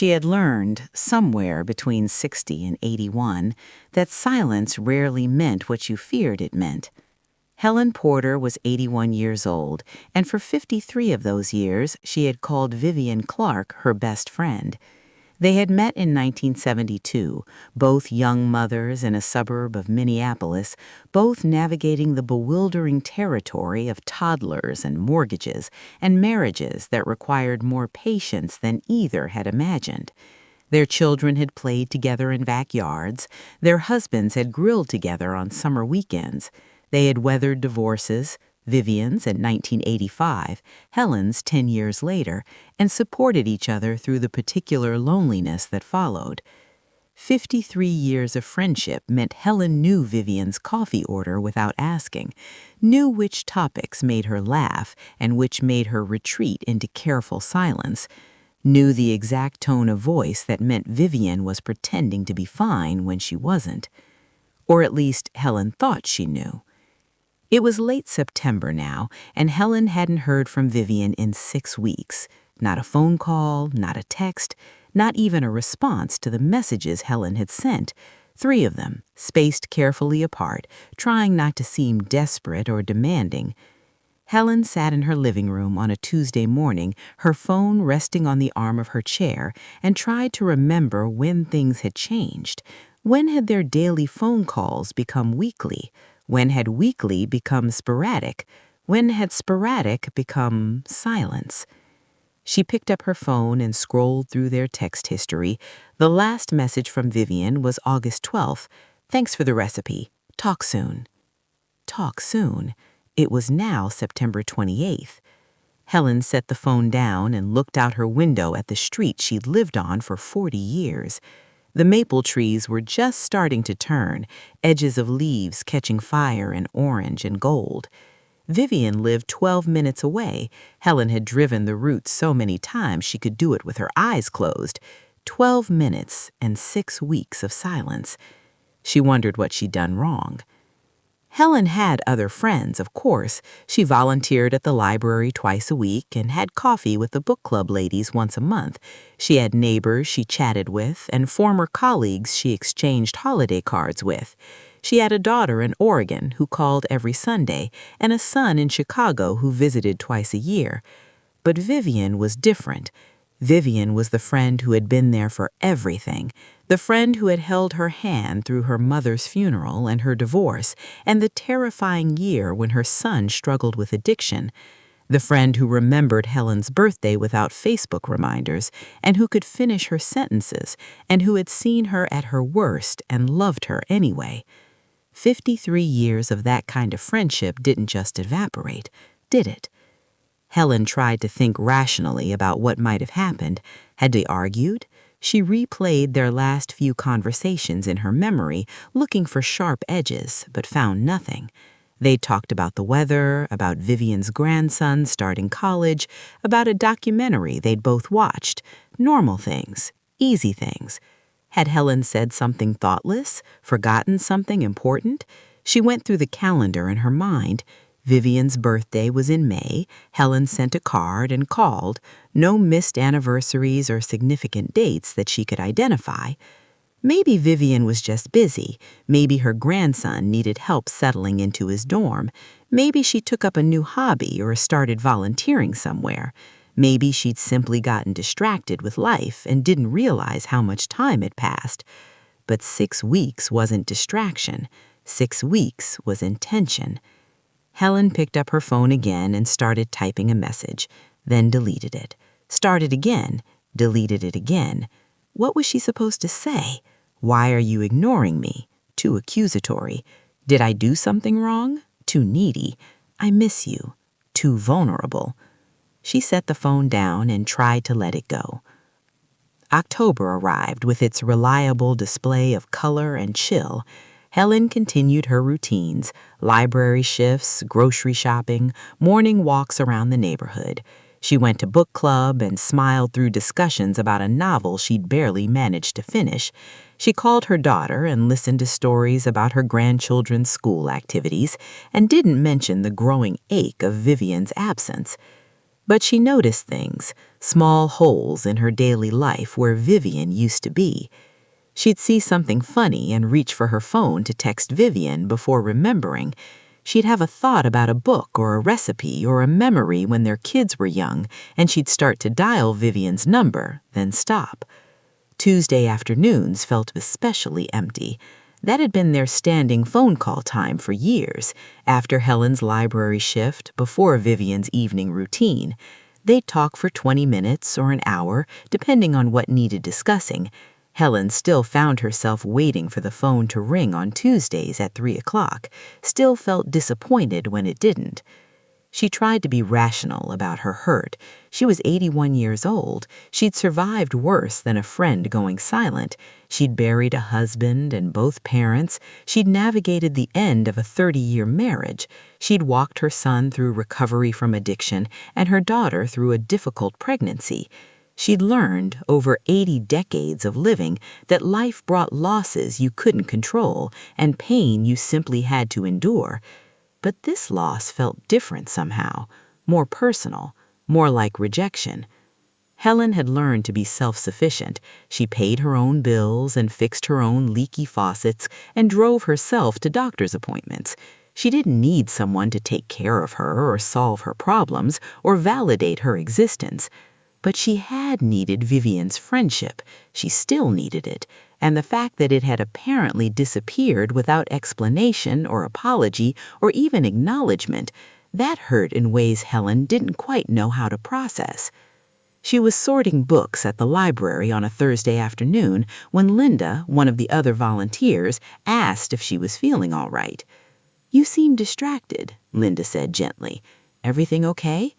She had learned, somewhere between 60 and 81, that silence rarely meant what you feared it meant. Helen Porter was 81 years old, and for 53 of those years she had called Vivian Clark her best friend. They had met in 1972, both young mothers in a suburb of Minneapolis, both navigating the bewildering territory of toddlers and mortgages and marriages that required more patience than either had imagined. Their children had played together in backyards. Their husbands had grilled together on summer weekends. They had weathered divorces, Vivian's in 1985, Helen's 10 years later, and supported each other through the particular loneliness that followed. 53 years of friendship meant Helen knew Vivian's coffee order without asking, knew which topics made her laugh and which made her retreat into careful silence, knew the exact tone of voice that meant Vivian was pretending to be fine when she wasn't. Or at least Helen thought she knew. It was late September now, and Helen hadn't heard from Vivian in 6 weeks. Not a phone call, not a text, not even a response to the messages Helen had sent. 3 of them, spaced carefully apart, trying not to seem desperate or demanding. Helen sat in her living room on a Tuesday morning, her phone resting on the arm of her chair, and tried to remember when things had changed. When had their daily phone calls become weekly? When had weekly become sporadic? When had sporadic become silence? She picked up her phone and scrolled through their text history. The last message from Vivian was August 12th. "Thanks for the recipe. Talk soon." Talk soon. It was now September 28th. Helen set the phone down and looked out her window at the street she'd lived on for 40 years. The maple trees were just starting to turn, edges of leaves catching fire in orange and gold. Vivian lived 12 minutes away. Helen had driven the route so many times she could do it with her eyes closed. 12 minutes and 6 weeks of silence. She wondered what she'd done wrong. Helen had other friends, of course. She volunteered at the library twice a week and had coffee with the book club ladies once a month. She had neighbors she chatted with and former colleagues she exchanged holiday cards with. She had a daughter in Oregon who called every Sunday and a son in Chicago who visited twice a year. But Vivian was different. Vivian was the friend who had been there for everything, the friend who had held her hand through her mother's funeral and her divorce and the terrifying year when her son struggled with addiction, the friend who remembered Helen's birthday without Facebook reminders and who could finish her sentences and who had seen her at her worst and loved her anyway. 53 years of that kind of friendship didn't just evaporate, did it? Helen tried to think rationally about what might have happened. Had they argued? She replayed their last few conversations in her memory, looking for sharp edges, but found nothing. They talked about the weather, about Vivian's grandson starting college, about a documentary they'd both watched. Normal things, easy things. Had Helen said something thoughtless, forgotten something important? She went through the calendar in her mind. Vivian's birthday was in May. Helen sent a card and called. No missed anniversaries or significant dates that she could identify. Maybe Vivian was just busy. Maybe her grandson needed help settling into his dorm. Maybe she took up a new hobby or started volunteering somewhere. Maybe she'd simply gotten distracted with life and didn't realize how much time had passed. But 6 weeks wasn't distraction. 6 weeks was intention. Helen picked up her phone again and started typing a message, then deleted it. Started again, deleted it again. What was she supposed to say? Why are you ignoring me? Too accusatory. Did I do something wrong? Too needy. I miss you. Too vulnerable. She set the phone down and tried to let it go. October arrived with its reliable display of color and chill. Helen continued her routines, library shifts, grocery shopping, morning walks around the neighborhood. She went to book club and smiled through discussions about a novel she'd barely managed to finish. She called her daughter and listened to stories about her grandchildren's school activities and didn't mention the growing ache of Vivian's absence. But she noticed things, small holes in her daily life where Vivian used to be. She'd see something funny and reach for her phone to text Vivian before remembering. She'd have a thought about a book or a recipe or a memory when their kids were young, and she'd start to dial Vivian's number, then stop. Tuesday afternoons felt especially empty. That had been their standing phone call time for years, after Helen's library shift, before Vivian's evening routine. They'd talk for 20 minutes or an hour, depending on what needed discussing. Helen still found herself waiting for the phone to ring on Tuesdays at 3 o'clock, still felt disappointed when it didn't. She tried to be rational about her hurt. She was 81 years old. She'd survived worse than a friend going silent. She'd buried a husband and both parents. She'd navigated the end of a 30-year marriage. She'd walked her son through recovery from addiction and her daughter through a difficult pregnancy. She'd learned, over 80 decades of living, that life brought losses you couldn't control and pain you simply had to endure. But this loss felt different somehow, more personal, more like rejection. Helen had learned to be self-sufficient. She paid her own bills and fixed her own leaky faucets and drove herself to doctor's appointments. She didn't need someone to take care of her or solve her problems or validate her existence. But she had needed Vivian's friendship. She still needed it, and the fact that it had apparently disappeared without explanation or apology or even acknowledgement, that hurt in ways Helen didn't quite know how to process. She was sorting books at the library on a Thursday afternoon when Linda, one of the other volunteers, asked if she was feeling all right. "You seem distracted," Linda said gently. "Everything okay?"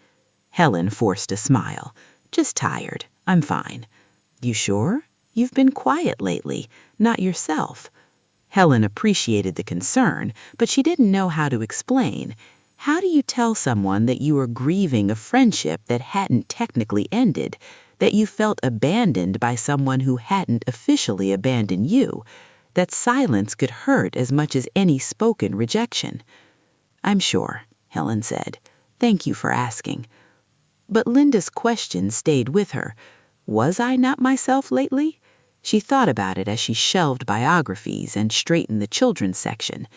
Helen forced a smile. "Just tired. I'm fine." "You sure? You've been quiet lately, not yourself." Helen appreciated the concern, but she didn't know how to explain. How do you tell someone that you are grieving a friendship that hadn't technically ended, that you felt abandoned by someone who hadn't officially abandoned you, that silence could hurt as much as any spoken rejection? "I'm sure," Helen said. "Thank you for asking." But Linda's question stayed with her. Was I not myself lately? She thought about it as she shelved biographies and straightened the children's section.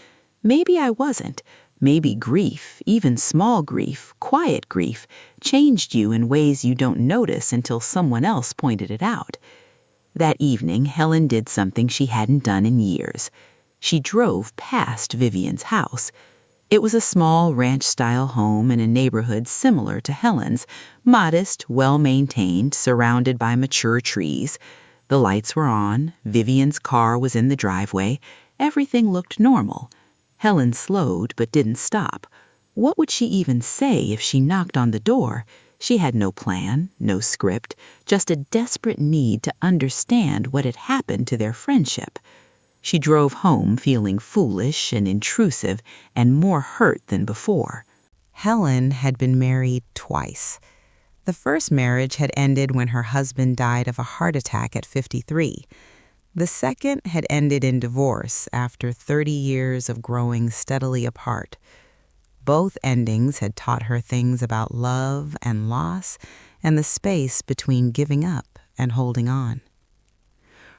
Maybe I wasn't. Maybe grief, even small grief, quiet grief, changed you in ways you don't notice until someone else pointed it out. That evening, Helen did something she hadn't done in years. She drove past Vivian's house. It was a small ranch-style home in a neighborhood similar to Helen's, modest, well-maintained, surrounded by mature trees. The lights were on, Vivian's car was in the driveway, everything looked normal. Helen slowed but didn't stop. What would she even say if she knocked on the door? She had no plan, no script, just a desperate need to understand what had happened to their friendship. She drove home feeling foolish and intrusive and more hurt than before. Helen had been married twice. The first marriage had ended when her husband died of a heart attack at 53. The second had ended in divorce after 30 years of growing steadily apart. Both endings had taught her things about love and loss and the space between giving up and holding on.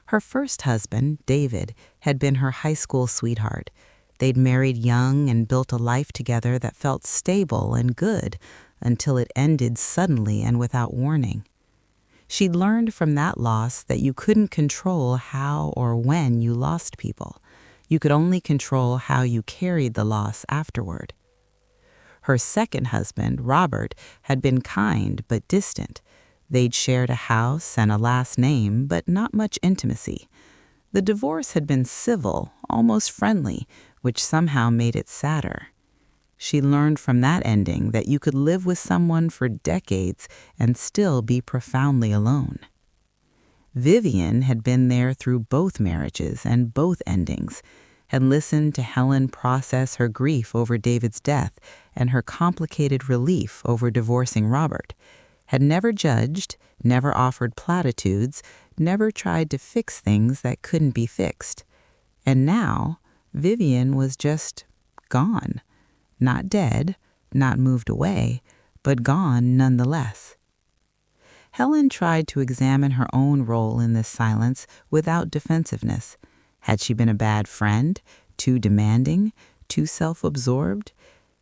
Her first husband, David, had been her high school sweetheart. They'd married young and built a life together that felt stable and good until it ended suddenly and without warning. She'd learned from that loss that you couldn't control how or when you lost people. You could only control how you carried the loss afterward. Her second husband, Robert, had been kind but distant. They'd shared a house and a last name, but not much intimacy. The divorce had been civil, almost friendly, which somehow made it sadder. She learned from that ending that you could live with someone for decades and still be profoundly alone. Vivian had been there through both marriages and both endings, had listened to Helen process her grief over David's death and her complicated relief over divorcing Robert, had never judged, never offered platitudes, never tried to fix things that couldn't be fixed. And now, Vivian was just gone. Not dead, not moved away, but gone nonetheless. Helen tried to examine her own role in this silence without defensiveness. Had she been a bad friend, too demanding, too self-absorbed?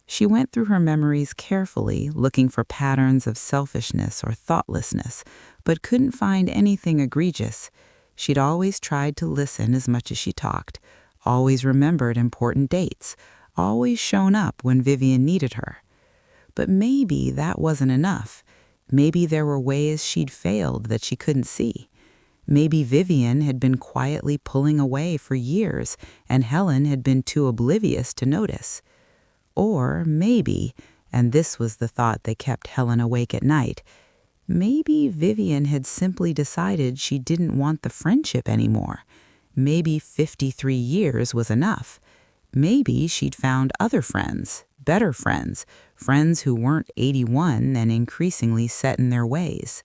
She went through her memories carefully, looking for patterns of selfishness or thoughtlessness, but couldn't find anything egregious. She'd always tried to listen as much as she talked, always remembered important dates, always shown up when Vivian needed her. But maybe that wasn't enough. Maybe there were ways she'd failed that she couldn't see. Maybe Vivian had been quietly pulling away for years, and Helen had been too oblivious to notice. Or maybe, and this was the thought that kept Helen awake at night, maybe Vivian had simply decided she didn't want the friendship anymore. Maybe 53 years was enough. Maybe she'd found other friends, better friends, friends who weren't 81 and increasingly set in their ways.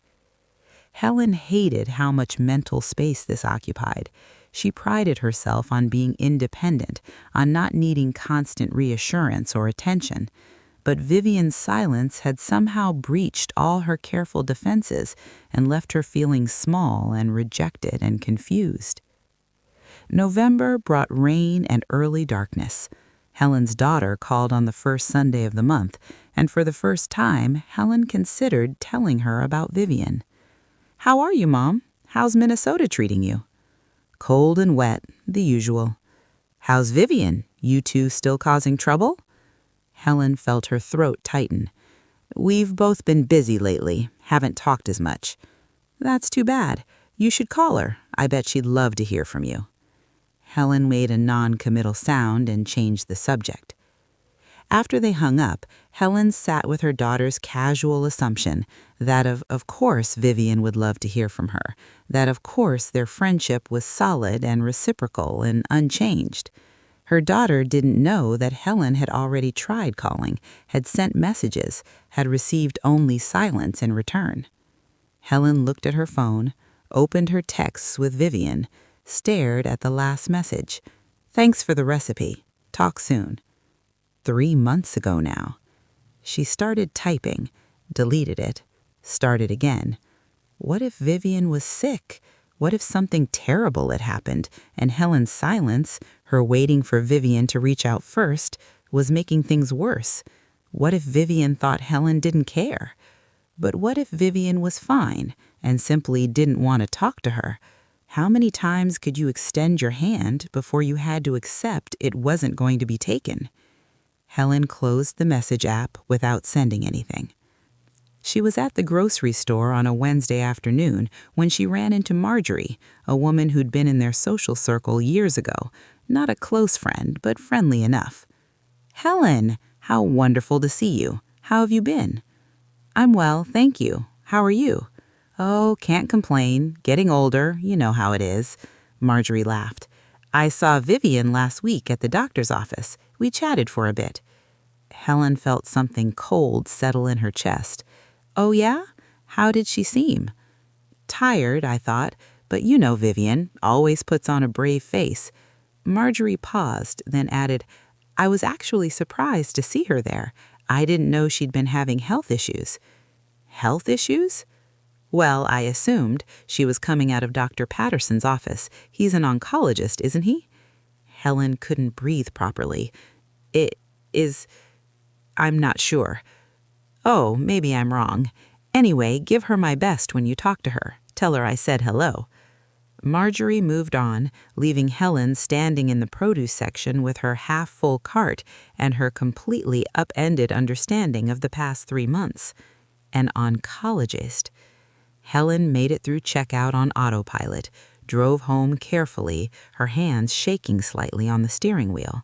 Helen hated how much mental space this occupied. She prided herself on being independent, on not needing constant reassurance or attention. But Vivian's silence had somehow breached all her careful defenses and left her feeling small and rejected and confused. November brought rain and early darkness. Helen's daughter called on the first Sunday of the month, and for the first time, Helen considered telling her about Vivian. "How are you, Mom? How's Minnesota treating you?" "Cold and wet, the usual." "How's Vivian? You two still causing trouble?" Helen felt her throat tighten. "We've both been busy lately, haven't talked as much." "That's too bad. You should call her. I bet she'd love to hear from you." Helen made a non-committal sound and changed the subject. After they hung up, Helen sat with her daughter's casual assumption that of course Vivian would love to hear from her, that of course their friendship was solid and reciprocal and unchanged. Her daughter didn't know that Helen had already tried calling, had sent messages, had received only silence in return. Helen looked at her phone, opened her texts with Vivian, stared at the last message. "Thanks for the recipe. Talk soon." 3 months ago now. She started typing, deleted it, started again. What if Vivian was sick? What if something terrible had happened, and Helen's silence, her waiting for Vivian to reach out first, was making things worse? What if Vivian thought Helen didn't care? But what if Vivian was fine and simply didn't want to talk to her? How many times could you extend your hand before you had to accept it wasn't going to be taken? Helen closed the message app without sending anything. She was at the grocery store on a Wednesday afternoon when she ran into Marjorie, a woman who'd been in their social circle years ago, not a close friend, but friendly enough. "Helen, how wonderful to see you. How have you been?" "I'm well, thank you. How are you?" "Oh, can't complain. Getting older, you know how it is." Marjorie laughed. "I saw Vivian last week at the doctor's office. We chatted for a bit." Helen felt something cold settle in her chest. "Oh, yeah? How did she seem?" "Tired, I thought, but you know Vivian, always puts on a brave face." Marjorie paused, then added, "I was actually surprised to see her there. I didn't know she'd been having health issues." "Health issues?" "Well, I assumed she was coming out of Dr. Patterson's office. He's an oncologist, isn't he?" Helen couldn't breathe properly. I'm not sure." "Oh, maybe I'm wrong. Anyway, give her my best when you talk to her. Tell her I said hello." Marjorie moved on, leaving Helen standing in the produce section with her half-full cart and her completely upended understanding of the past 3 months. An oncologist. Helen made it through checkout on autopilot, drove home carefully, her hands shaking slightly on the steering wheel,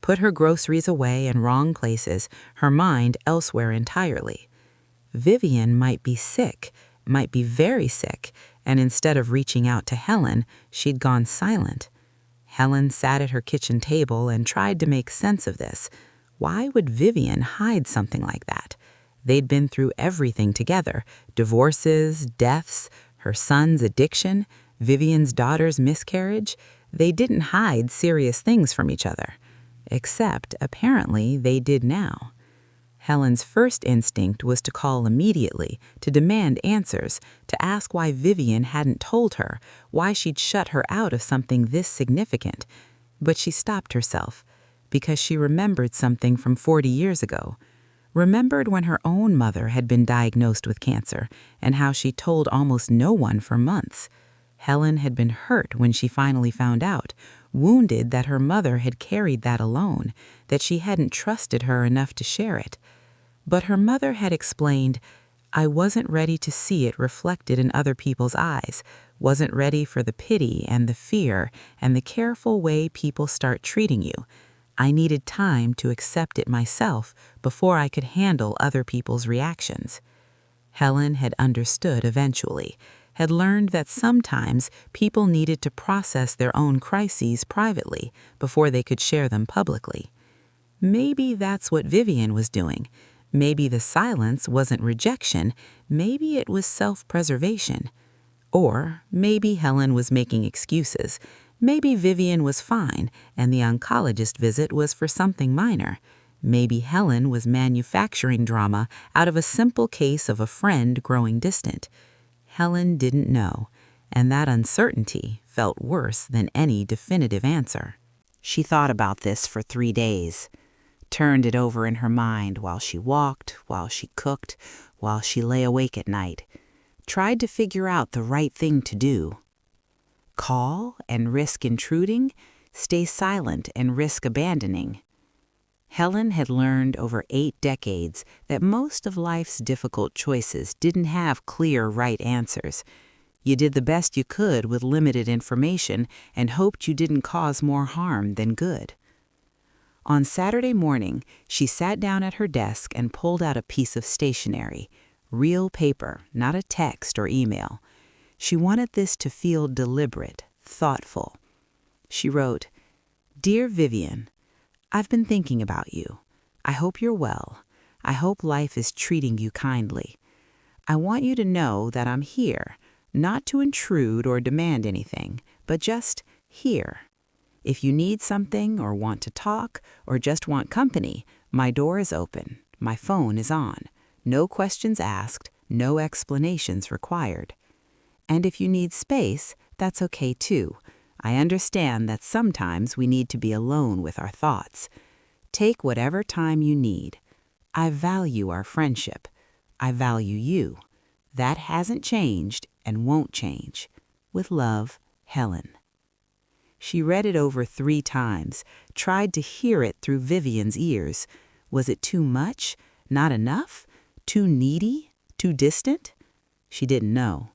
put her groceries away in wrong places, her mind elsewhere entirely. Vivian might be sick, might be very sick, and instead of reaching out to Helen, she'd gone silent. Helen sat at her kitchen table and tried to make sense of this. Why would Vivian hide something like that? They'd been through everything together: divorces, deaths, her son's addiction, Vivian's daughter's miscarriage. They didn't hide serious things from each other. Except, apparently, they did now. Helen's first instinct was to call immediately, to demand answers, to ask why Vivian hadn't told her, why she'd shut her out of something this significant. But she stopped herself, because she remembered something from 40 years ago. Remembered when her own mother had been diagnosed with cancer, and how she told almost no one for months. Helen had been hurt when she finally found out, wounded that her mother had carried that alone, that she hadn't trusted her enough to share it. But her mother had explained, "I wasn't ready to see it reflected in other people's eyes, wasn't ready for the pity and the fear and the careful way people start treating you. I needed time to accept it myself before I could handle other people's reactions." Helen had understood eventually, had learned that sometimes people needed to process their own crises privately before they could share them publicly. Maybe that's what Vivian was doing. Maybe the silence wasn't rejection, maybe it was self-preservation. Or maybe Helen was making excuses. Maybe Vivian was fine and the oncologist visit was for something minor. Maybe Helen was manufacturing drama out of a simple case of a friend growing distant. Helen didn't know, and that uncertainty felt worse than any definitive answer. She thought about this for 3 days. Turned it over in her mind while she walked, while she cooked, while she lay awake at night. Tried to figure out the right thing to do. Call and risk intruding, stay silent and risk abandoning. Helen had learned over 8 decades that most of life's difficult choices didn't have clear right answers. You did the best you could with limited information and hoped you didn't cause more harm than good. On Saturday morning, she sat down at her desk and pulled out a piece of stationery, real paper, not a text or email. She wanted this to feel deliberate, thoughtful. She wrote, "Dear Vivian, I've been thinking about you. I hope you're well. I hope life is treating you kindly. I want you to know that I'm here, not to intrude or demand anything, but just here. If you need something or want to talk or just want company, my door is open, my phone is on. No questions asked, no explanations required. And if you need space, that's okay too. I understand that sometimes we need to be alone with our thoughts. Take whatever time you need. I value our friendship. I value you. That hasn't changed and won't change. With love, Helen." She read it over 3 times, tried to hear it through Vivian's ears. Was it too much? Not enough? Too needy? Too distant? She didn't know.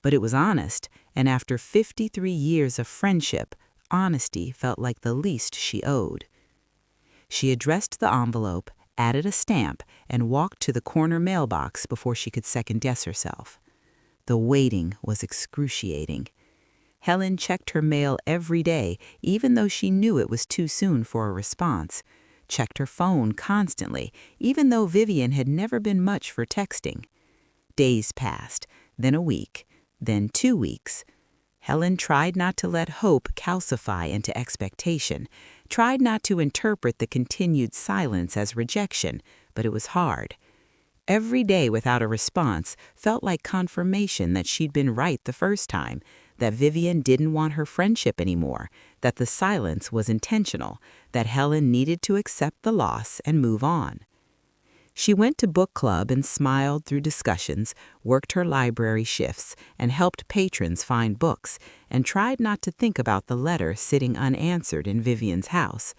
But it was honest, and after 53 years of friendship, honesty felt like the least she owed. She addressed the envelope, added a stamp, and walked to the corner mailbox before she could second-guess herself. The waiting was excruciating. Helen checked her mail every day, even though she knew it was too soon for a response. Checked her phone constantly, even though Vivian had never been much for texting. Days passed, then a week, then 2 weeks. Helen tried not to let hope calcify into expectation, tried not to interpret the continued silence as rejection, but it was hard. Every day without a response felt like confirmation that she'd been right the first time, that Vivian didn't want her friendship anymore, that the silence was intentional, that Helen needed to accept the loss and move on. She went to book club and smiled through discussions, worked her library shifts, and helped patrons find books, and tried not to think about the letter sitting unanswered in Vivian's house.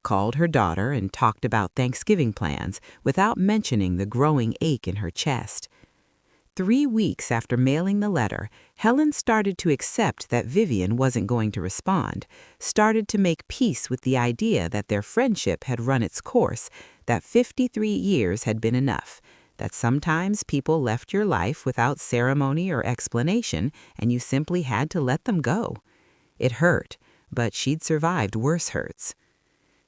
Called her daughter and talked about Thanksgiving plans without mentioning the growing ache in her chest. 3 weeks after mailing the letter, Helen started to accept that Vivian wasn't going to respond, started to make peace with the idea that their friendship had run its course, that 53 years had been enough, that sometimes people left your life without ceremony or explanation and you simply had to let them go. It hurt, but she'd survived worse hurts.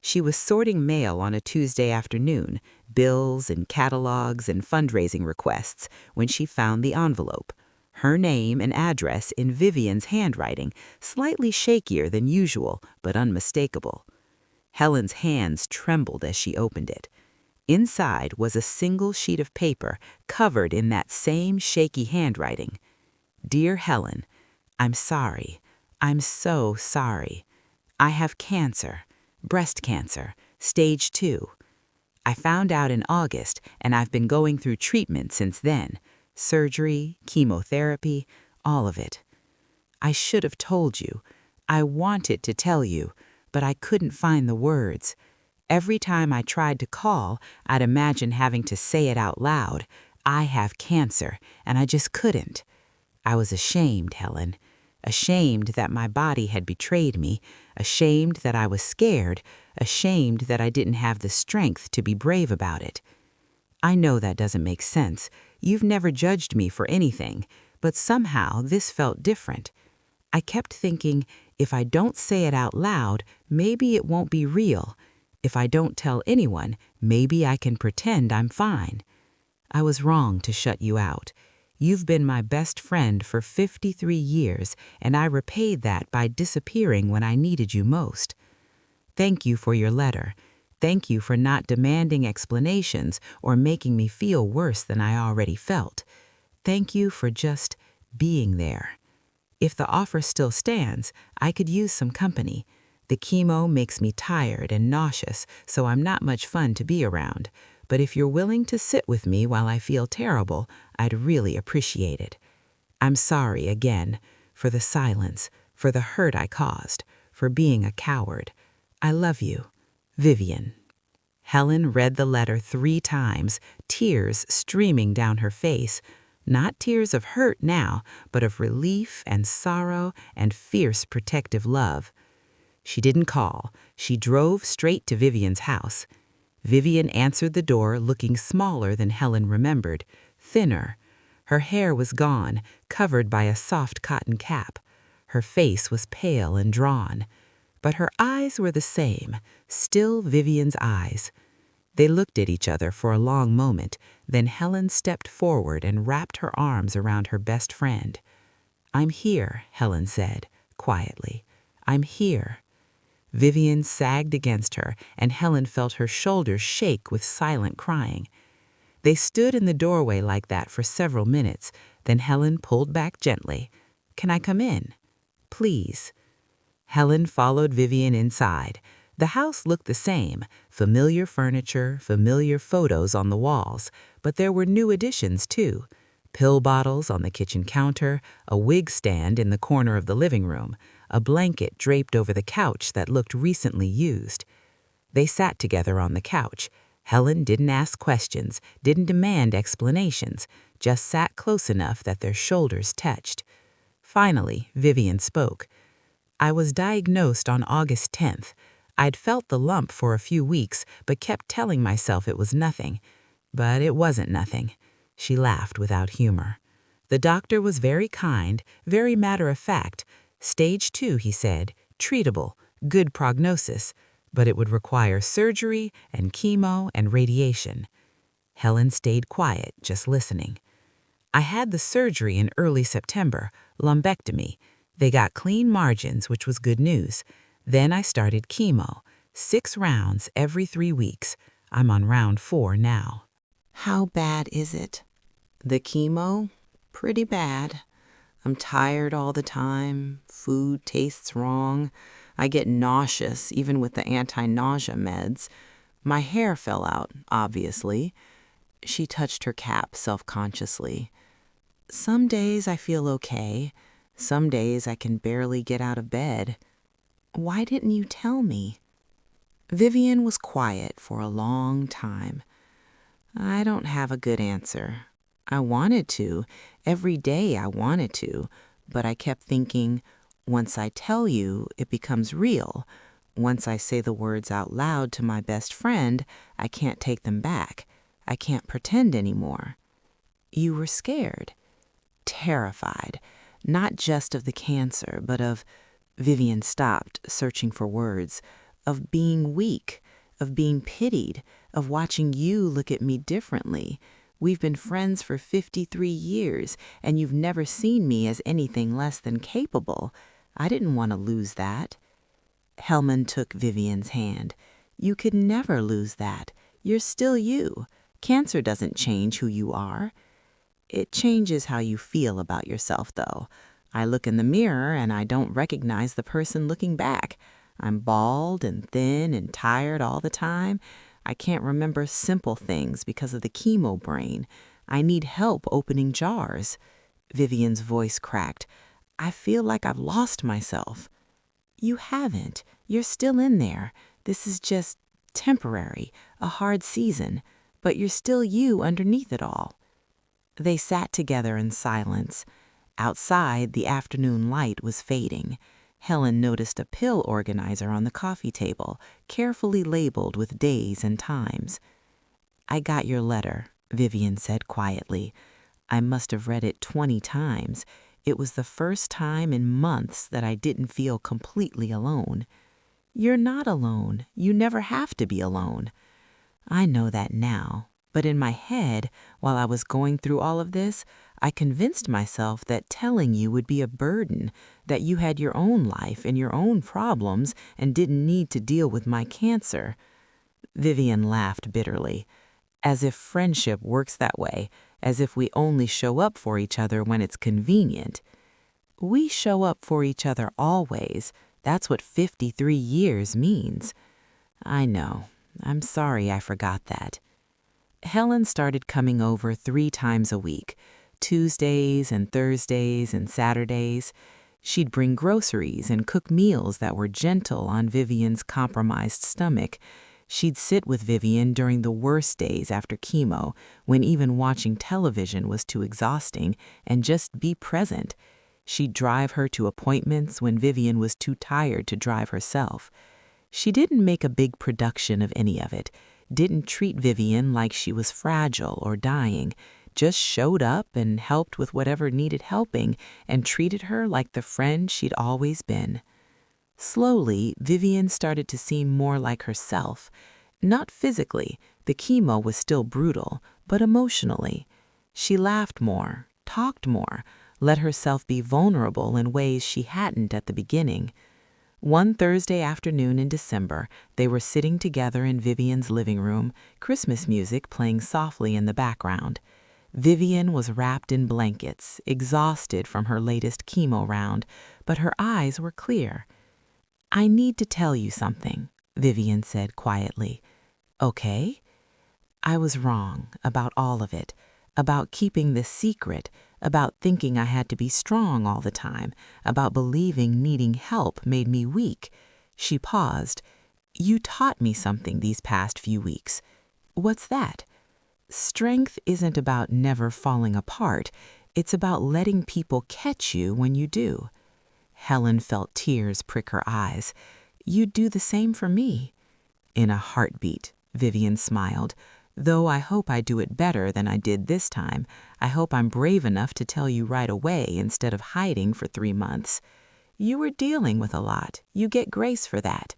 She was sorting mail on a Tuesday afternoon, bills and catalogs and fundraising requests, when she found the envelope. Her name and address in Vivian's handwriting, slightly shakier than usual, but unmistakable. Helen's hands trembled as she opened it. Inside was a single sheet of paper covered in that same shaky handwriting. Dear Helen, I'm sorry. I'm so sorry. I have cancer, breast cancer, stage 2. I found out in August, and I've been going through treatment since then. Surgery, chemotherapy, all of it. I should have told you. I wanted to tell you, but I couldn't find the words. Every time I tried to call, I'd imagine having to say it out loud. I have cancer, and I just couldn't. I was ashamed, Helen. Ashamed that my body had betrayed me, ashamed that I was scared, ashamed that I didn't have the strength to be brave about it. I know that doesn't make sense. You've never judged me for anything, but somehow this felt different. I kept thinking, if I don't say it out loud, maybe it won't be real. If I don't tell anyone, maybe I can pretend I'm fine. I was wrong to shut you out. You've been my best friend for 53 years, and I repaid that by disappearing when I needed you most. Thank you for your letter. Thank you for not demanding explanations or making me feel worse than I already felt. Thank you for just being there. If the offer still stands, I could use some company. The chemo makes me tired and nauseous, so I'm not much fun to be around. But if you're willing to sit with me while I feel terrible, I'd really appreciate it. I'm sorry again for the silence, for the hurt I caused, for being a coward. I love you. Vivian. Helen read the letter 3 times, tears streaming down her face. Not tears of hurt now, but of relief and sorrow and fierce protective love. She didn't call. She drove straight to Vivian's house. Vivian answered the door looking smaller than Helen remembered, thinner. Her hair was gone, covered by a soft cotton cap. Her face was pale and drawn. But her eyes were the same, still Vivian's eyes. They looked at each other for a long moment, then Helen stepped forward and wrapped her arms around her best friend. I'm here, Helen said, quietly. I'm here. Vivian sagged against her, and Helen felt her shoulders shake with silent crying. They stood in the doorway like that for several minutes, then Helen pulled back gently. Can I come in? Please. Helen followed Vivian inside. The house looked the same, familiar furniture, familiar photos on the walls, but there were new additions too. Pill bottles on the kitchen counter, a wig stand in the corner of the living room, a blanket draped over the couch that looked recently used. They sat together on the couch. Helen didn't ask questions, didn't demand explanations, just sat close enough that their shoulders touched. Finally, Vivian spoke. I was diagnosed on August 10th. I'd felt the lump for a few weeks, but kept telling myself it was nothing. But it wasn't nothing. She laughed without humor. The doctor was very kind, very matter-of-fact. Stage 2, he said, treatable, good prognosis, but it would require surgery and chemo and radiation. Helen stayed quiet, just listening. I had the surgery in early September, lumpectomy. They got clean margins, which was good news. Then I started chemo, 6 rounds every 3 weeks. I'm on round 4 now. How bad is it? The chemo? Pretty bad. I'm tired all the time. Food tastes wrong. I get nauseous, even with the anti-nausea meds. My hair fell out, obviously. She touched her cap self-consciously. Some days I feel okay. Some days I can barely get out of bed. Why didn't you tell me? Vivian was quiet for a long time. I don't have a good answer. I wanted to. Every day I wanted to. But I kept thinking, once I tell you, it becomes real. Once I say the words out loud to my best friend, I can't take them back. I can't pretend anymore. You were scared. Terrified. Not just of the cancer, but of... Vivian stopped, searching for words. Of being weak. Of being pitied. Of watching you look at me differently. We've been friends for 53 years, and you've never seen me as anything less than capable. I didn't want to lose that. Hellman took Vivian's hand. You could never lose that. You're still you. Cancer doesn't change who you are. It changes how you feel about yourself, though. I look in the mirror and I don't recognize the person looking back. I'm bald and thin and tired all the time. I can't remember simple things because of the chemo brain. I need help opening jars. Vivian's voice cracked. I feel like I've lost myself. You haven't. You're still in there. This is just temporary, a hard season, but you're still you underneath it all. They sat together in silence. Outside, the afternoon light was fading. Helen noticed a pill organizer on the coffee table, carefully labeled with days and times. I got your letter, Vivian said quietly. I must have read it 20 times. It was the first time in months that I didn't feel completely alone. You're not alone. You never have to be alone. I know that now, but in my head, while I was going through all of this, I convinced myself that telling you would be a burden, that you had your own life and your own problems and didn't need to deal with my cancer. Vivian laughed bitterly. As if friendship works that way, as if we only show up for each other when it's convenient. We show up for each other always. That's what 53 years means. I know. I'm sorry I forgot that. Helen started coming over 3 times a week, Tuesdays and Thursdays and Saturdays. She'd bring groceries and cook meals that were gentle on Vivian's compromised stomach. She'd sit with Vivian during the worst days after chemo, when even watching television was too exhausting, and just be present. She'd drive her to appointments when Vivian was too tired to drive herself. She didn't make a big production of any of it, didn't treat Vivian like she was fragile or dying, just showed up and helped with whatever needed helping and treated her like the friend she'd always been. Slowly, Vivian started to seem more like herself. Not physically, the chemo was still brutal, but emotionally. She laughed more, talked more, let herself be vulnerable in ways she hadn't at the beginning. One Thursday afternoon in December, they were sitting together in Vivian's living room, Christmas music playing softly in the background. Vivian was wrapped in blankets, exhausted from her latest chemo round, but her eyes were clear. I need to tell you something, Vivian said quietly. Okay? I was wrong about all of it, about keeping this secret, about thinking I had to be strong all the time, about believing needing help made me weak. She paused. You taught me something these past few weeks. What's that? Strength isn't about never falling apart. It's about letting people catch you when you do. Helen felt tears prick her eyes. You'd do the same for me. In a heartbeat, Vivian smiled. Though I hope I do it better than I did this time. I hope I'm brave enough to tell you right away instead of hiding for 3 months. You were dealing with a lot. You get grace for that.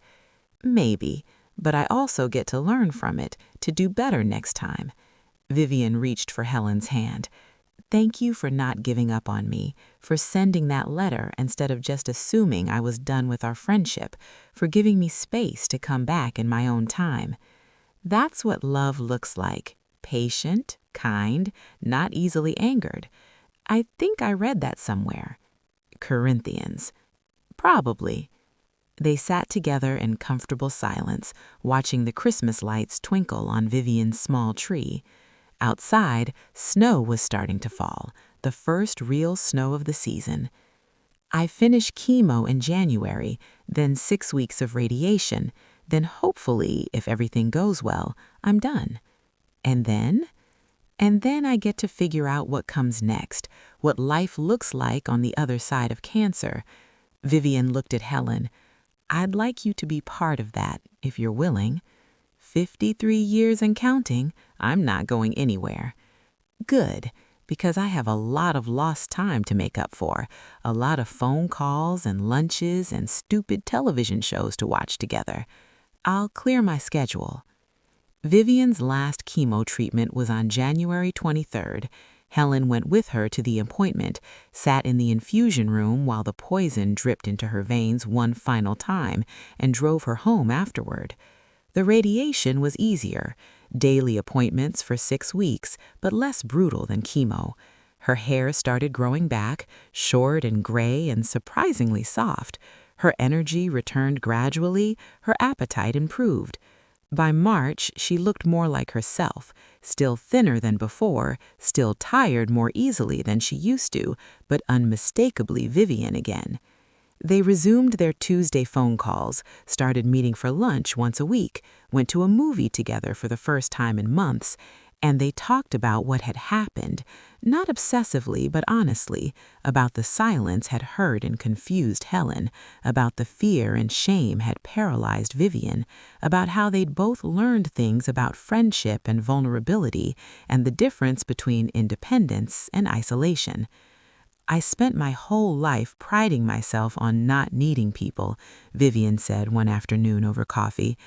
Maybe, but I also get to learn from it, to do better next time. Vivian reached for Helen's hand. Thank you for not giving up on me, for sending that letter instead of just assuming I was done with our friendship, for giving me space to come back in my own time. That's what love looks like. Patient, kind, not easily angered. I think I read that somewhere. Corinthians. Probably. They sat together in comfortable silence, watching the Christmas lights twinkle on Vivian's small tree. Outside, snow was starting to fall, the first real snow of the season. I finish chemo in January, then 6 weeks of radiation, then hopefully, if everything goes well, I'm done. And then? And then I get to figure out what comes next, what life looks like on the other side of cancer. Vivian looked at Helen. I'd like you to be part of that, if you're willing. 53 years and counting, I'm not going anywhere. Good, because I have a lot of lost time to make up for, a lot of phone calls and lunches and stupid television shows to watch together. I'll clear my schedule. Vivian's last chemo treatment was on January 23rd. Helen went with her to the appointment, sat in the infusion room while the poison dripped into her veins one final time, and drove her home afterward. The radiation was easier, daily appointments for 6 weeks, but less brutal than chemo. Her hair started growing back, short and gray and surprisingly soft. Her energy returned gradually, her appetite improved. By March, she looked more like herself, still thinner than before, still tired more easily than she used to, but unmistakably Vivian again. They resumed their Tuesday phone calls, started meeting for lunch once a week, went to a movie together for the first time in months, and they talked about what had happened, not obsessively but honestly, about the silence had hurt and confused Helen, about the fear and shame had paralyzed Vivian, about how they'd both learned things about friendship and vulnerability and the difference between independence and isolation. "I spent my whole life priding myself on not needing people," Vivian said one afternoon over coffee.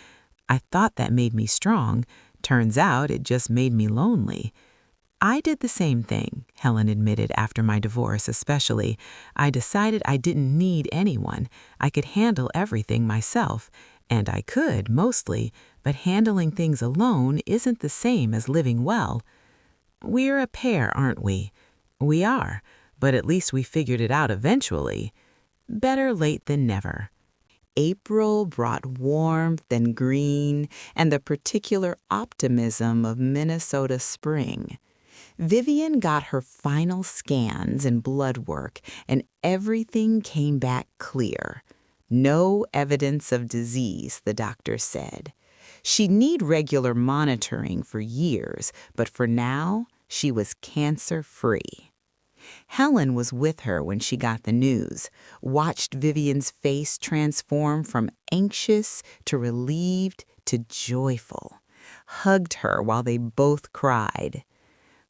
"I thought that made me strong. Turns out it just made me lonely." "I did the same thing," Helen admitted, after my divorce especially. "I decided I didn't need anyone. I could handle everything myself. And I could, mostly, but handling things alone isn't the same as living well." "We're a pair, aren't we?" "We are. But at least we figured it out eventually." Better late than never. April brought warmth and green and the particular optimism of Minnesota spring. Vivian got her final scans and blood work, and everything came back clear. No evidence of disease, the doctor said. She'd need regular monitoring for years, but for now, she was cancer-free. Helen was with her when she got the news, watched Vivian's face transform from anxious to relieved to joyful, hugged her while they both cried.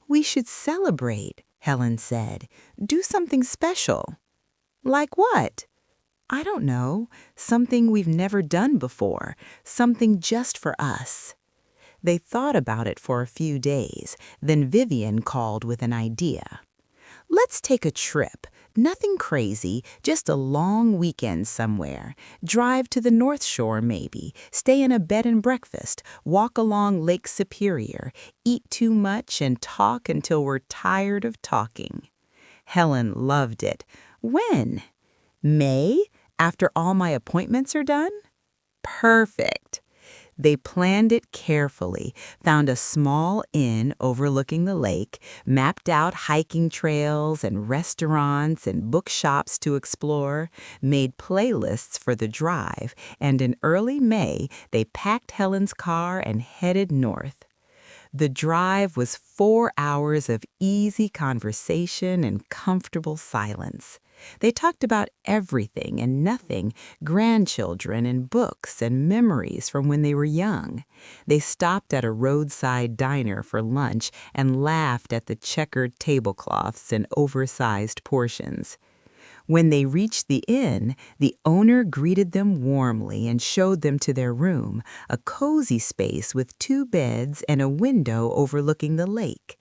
"We should celebrate," Helen said. "Do something special." "Like what?" "I don't know. Something we've never done before. Something just for us." They thought about it for a few days, then Vivian called with an idea. "Let's take a trip. Nothing crazy, just a long weekend somewhere. Drive to the North Shore maybe, stay in a bed and breakfast, walk along Lake Superior, eat too much and talk until we're tired of talking." Helen loved it. "When?" "May, after all my appointments are done?" "Perfect." They planned it carefully, found a small inn overlooking the lake, mapped out hiking trails and restaurants and bookshops to explore, made playlists for the drive, and in early May, they packed Helen's car and headed north. The drive was 4 hours of easy conversation and comfortable silence. They talked about everything and nothing, grandchildren and books and memories from when they were young. They stopped at a roadside diner for lunch and laughed at the checkered tablecloths and oversized portions. When they reached the inn, the owner greeted them warmly and showed them to their room, a cozy space with 2 beds and a window overlooking the lake.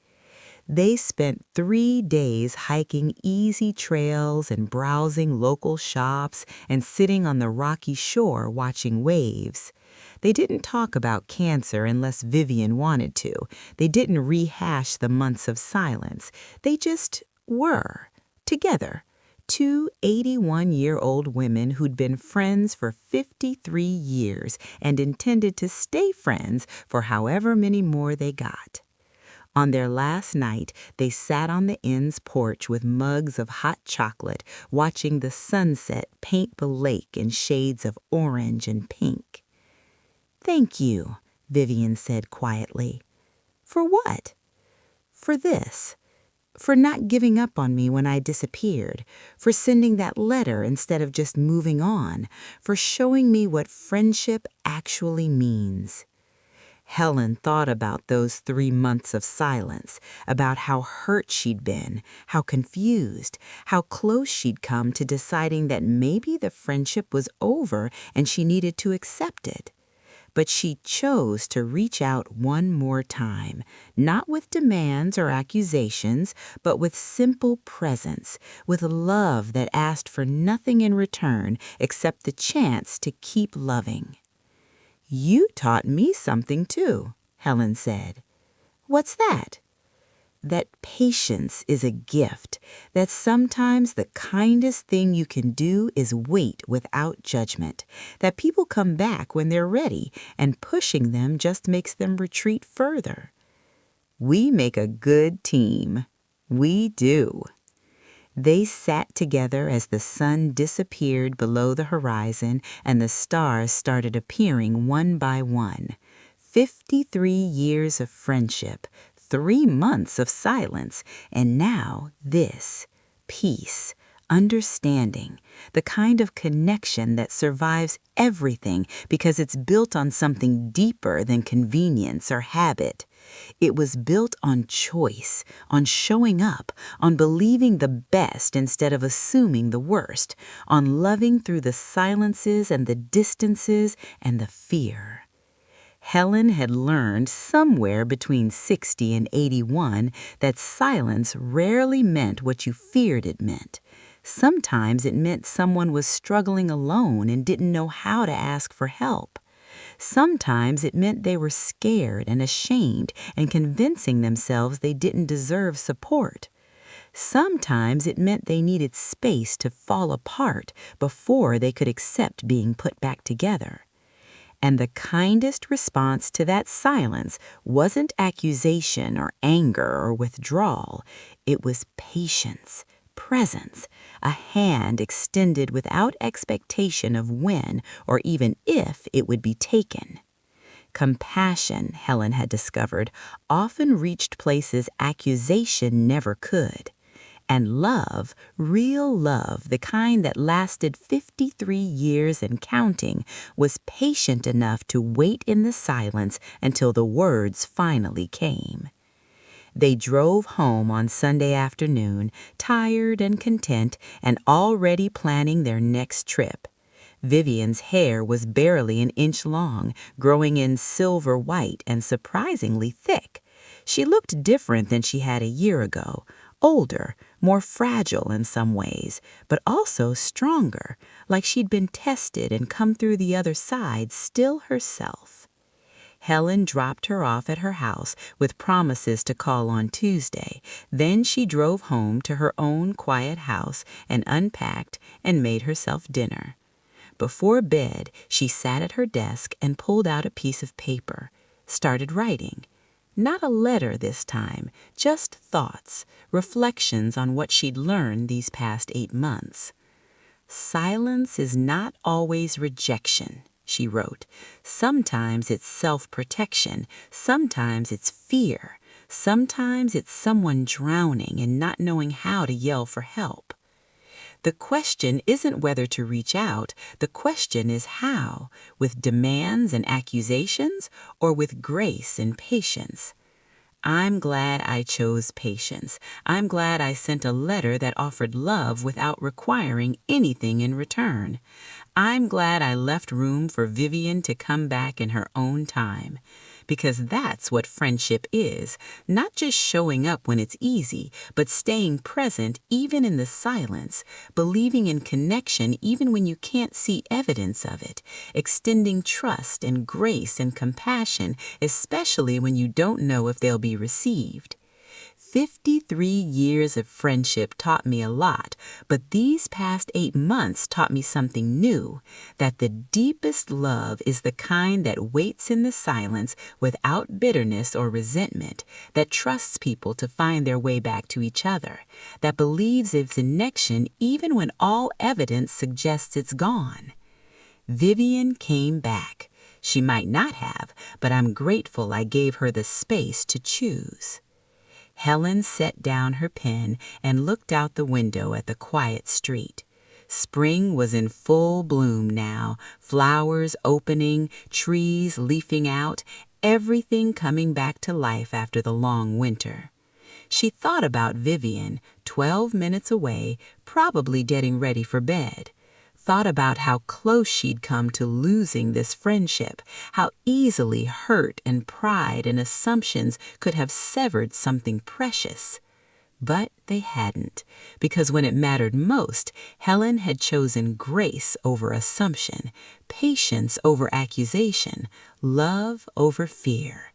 They spent 3 days hiking easy trails and browsing local shops and sitting on the rocky shore watching waves. They didn't talk about cancer unless Vivian wanted to. They didn't rehash the months of silence. They just were, together. 2 81-year-old women who'd been friends for 53 years and intended to stay friends for however many more they got. On their last night, they sat on the inn's porch with mugs of hot chocolate, watching the sunset paint the lake in shades of orange and pink. "Thank you," Vivian said quietly. "For what?" "For this. For not giving up on me when I disappeared, for sending that letter instead of just moving on, for showing me what friendship actually means." Helen thought about those 3 months of silence, about how hurt she'd been, how confused, how close she'd come to deciding that maybe the friendship was over and she needed to accept it. But she chose to reach out one more time, not with demands or accusations, but with simple presence, with love that asked for nothing in return except the chance to keep loving. You taught me something too, Helen said. What's that? That patience is a gift, that sometimes the kindest thing you can do is wait without judgment, that people come back when they're ready, and pushing them just makes them retreat further. We make a good team. We do. They sat together as the sun disappeared below the horizon and the stars started appearing one by one. 53 years of friendship, 3 months of silence, and now this, peace, understanding, the kind of connection that survives everything because it's built on something deeper than convenience or habit. It was built on choice, on showing up, on believing the best instead of assuming the worst, on loving through the silences and the distances and the fear. Helen had learned somewhere between 60 and 81 that silence rarely meant what you feared it meant. Sometimes it meant someone was struggling alone and didn't know how to ask for help. Sometimes it meant they were scared and ashamed and convincing themselves they didn't deserve support. Sometimes it meant they needed space to fall apart before they could accept being put back together. And the kindest response to that silence wasn't accusation or anger or withdrawal. It was patience, presence, a hand extended without expectation of when or even if it would be taken. Compassion, Helen had discovered, often reached places accusation never could. And love, real love, the kind that lasted 53 years and counting, was patient enough to wait in the silence until the words finally came. They drove home on Sunday afternoon, tired and content, and already planning their next trip. Vivian's hair was barely an inch long, growing in silver white and surprisingly thick. She looked different than she had a year ago, older, more fragile in some ways, but also stronger, like she'd been tested and come through the other side still herself. Helen dropped her off at her house with promises to call on Tuesday. Then she drove home to her own quiet house and unpacked and made herself dinner. Before bed, she sat at her desk and pulled out a piece of paper, started writing. Not a letter this time, just thoughts, reflections on what she'd learned these past 8 months. Silence is not always rejection, she wrote. Sometimes it's self-protection, sometimes it's fear, sometimes it's someone drowning and not knowing how to yell for help. The question isn't whether to reach out, the question is how, with demands and accusations or with grace and patience. I'm glad I chose patience. I'm glad I sent a letter that offered love without requiring anything in return. I'm glad I left room for Vivian to come back in her own time. Because that's what friendship is, not just showing up when it's easy, but staying present even in the silence, believing in connection even when you can't see evidence of it, extending trust and grace and compassion, especially when you don't know if they'll be received. 53 years of friendship taught me a lot, but these past 8 months taught me something new, that the deepest love is the kind that waits in the silence without bitterness or resentment, that trusts people to find their way back to each other, that believes in connection even when all evidence suggests it's gone. Vivian came back. She might not have, but I'm grateful I gave her the space to choose. Helen set down her pen and looked out the window at the quiet street. Spring was in full bloom now, flowers opening, trees leafing out, everything coming back to life after the long winter. She thought about Vivian, 12 minutes away, probably getting ready for bed. Thought about how close she'd come to losing this friendship, how easily hurt and pride and assumptions could have severed something precious. But they hadn't, because when it mattered most, Helen had chosen grace over assumption, patience over accusation, love over fear.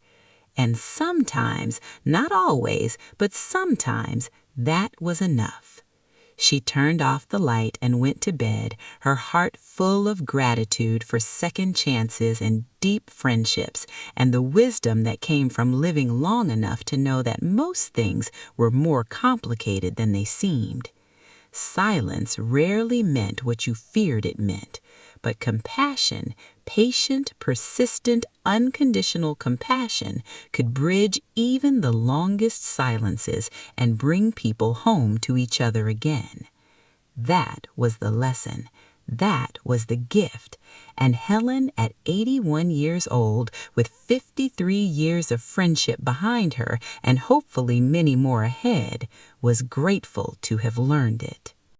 And sometimes, not always, but sometimes, that was enough. She turned off the light and went to bed, her heart full of gratitude for second chances and deep friendships, and the wisdom that came from living long enough to know that most things were more complicated than they seemed. Silence rarely meant what you feared it meant, but compassion, patient, persistent, unconditional compassion, could bridge even the longest silences and bring people home to each other again. That was the lesson. That was the gift. And Helen, at 81 years old, with 53 years of friendship behind her and hopefully many more ahead, was grateful to have learned it.